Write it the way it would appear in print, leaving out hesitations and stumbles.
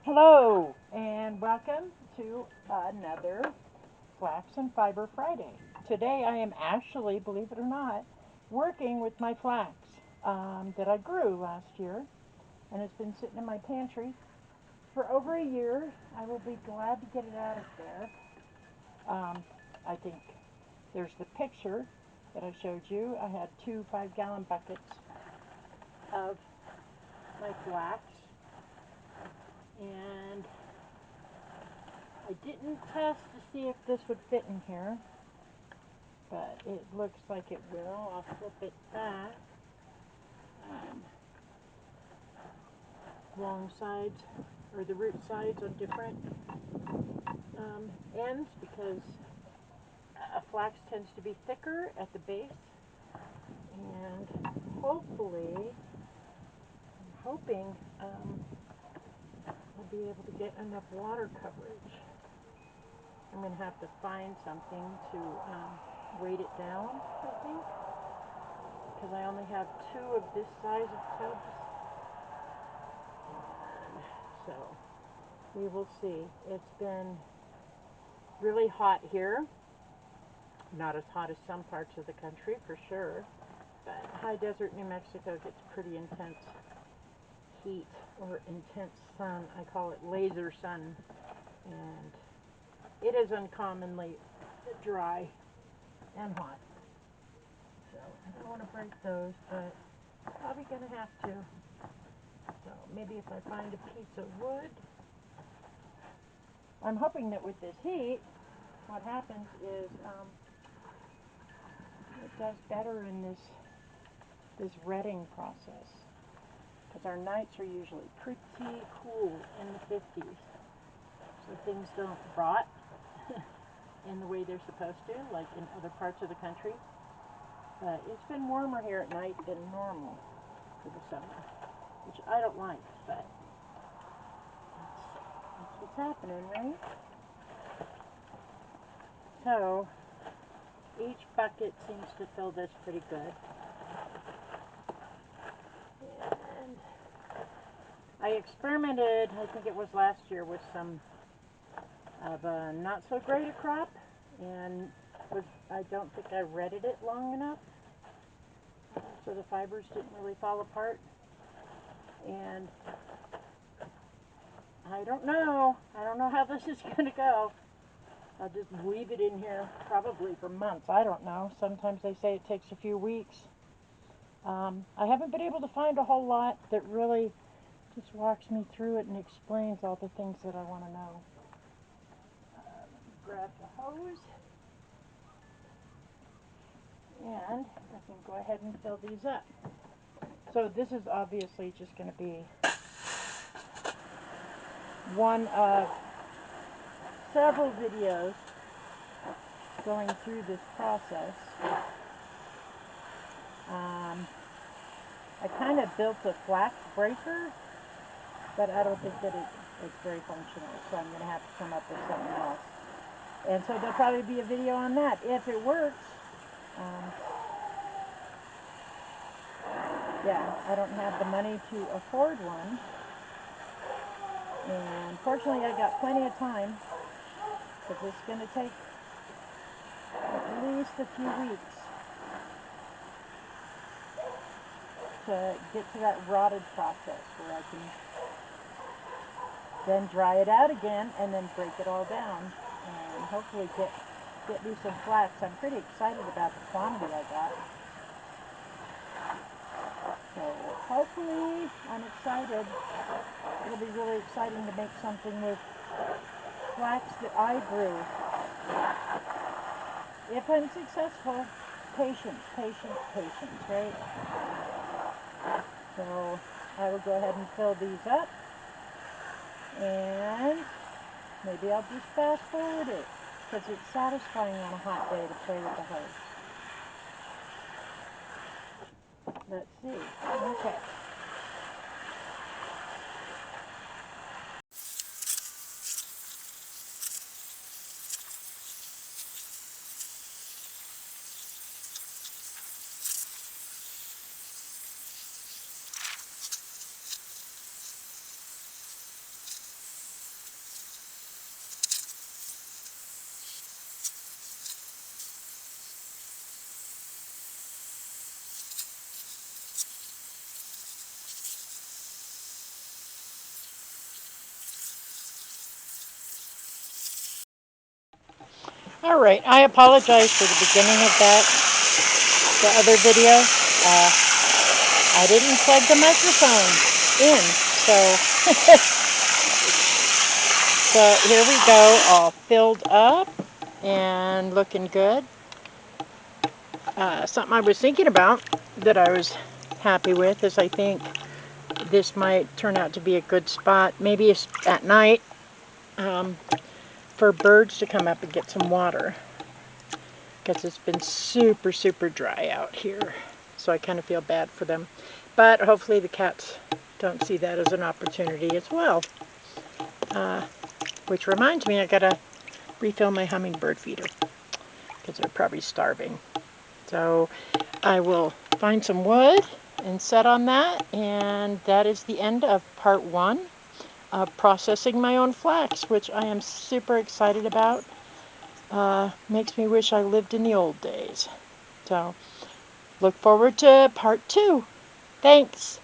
Hello and welcome to another Flax and Fiber Friday. Today I am actually, believe it or not, working with my flax that I grew last year and it's been sitting in my pantry for over a year. I will be glad to get it out of there. I think there's the picture that I showed you. I had two 5-gallon buckets of my flax, and I didn't test to see if this would fit in here, but it looks like it will. I'll flip it back. Long sides, or the root sides on different ends, because flax tends to be thicker at the base, and hopefully, I'm hoping I'll be able to get enough water coverage. I'm going to have to find something to weight it down, I think, because I only have two of this size of tubs. And so we will see. It's been really hot here. Not as hot as some parts of the country, for sure, but high desert New Mexico gets pretty intense heat, or intense sun. I call it laser sun, and it is uncommonly dry and hot. So I don't want to break those, but probably going to have to. So maybe if I find a piece of wood. I'm hoping that with this heat, what happens is it does better in this retting process, because our nights are usually pretty cool in the 50s, so things don't rot in the way they're supposed to, like in other parts of the country. But it's been warmer here at night than normal for the summer, which I don't like, but that's what's happening, right? So each bucket seems to fill this pretty good. And I experimented, I think it was last year, with some of a not so great a crop, and I don't think I retted it long enough, so the fibers didn't really fall apart. And I don't know how this is going to go. I'll just leave it in here probably for months. I don't know. Sometimes they say it takes a few weeks. I haven't been able to find a whole lot that really just walks me through it and explains all the things that I want to know. Let me grab the hose, and I can go ahead and fill these up. So this is obviously just going to be one of several videos going through this process. I kind of built a flax breaker, but I don't think that it's very functional, so I'm going to have to come up with something else. And so there'll probably be a video on that if it works. Yeah, I don't have the money to afford one, and fortunately I got plenty of time, because it's going to take at least a few weeks to get to that rotted process where I can then dry it out again and then break it all down and hopefully get me some flax. I'm pretty excited about the quantity I got. So hopefully, I'm excited. It'll be really exciting to make something with flax that I grew. If I'm successful, patience, patience, patience, right? So I will go ahead and fill these up, and maybe I'll just fast forward it, because it's satisfying on a hot day to play with the hose. Let's see. Okay. Alright, I apologize for the beginning of the other video. I didn't plug the microphone in, so here we go, all filled up and looking good. Something I was thinking about that I was happy with is I think this might turn out to be a good spot, maybe at night, for birds to come up and get some water, because it's been super, super dry out here. So I kind of feel bad for them. But hopefully the cats don't see that as an opportunity as well. Which reminds me, I gotta refill my hummingbird feeder, because they're probably starving. So I will find some wood and set on that, and that is the end of part 1 of processing my own flax, which I am super excited about. Makes me wish I lived in the old days. So look forward to part 2. Thanks.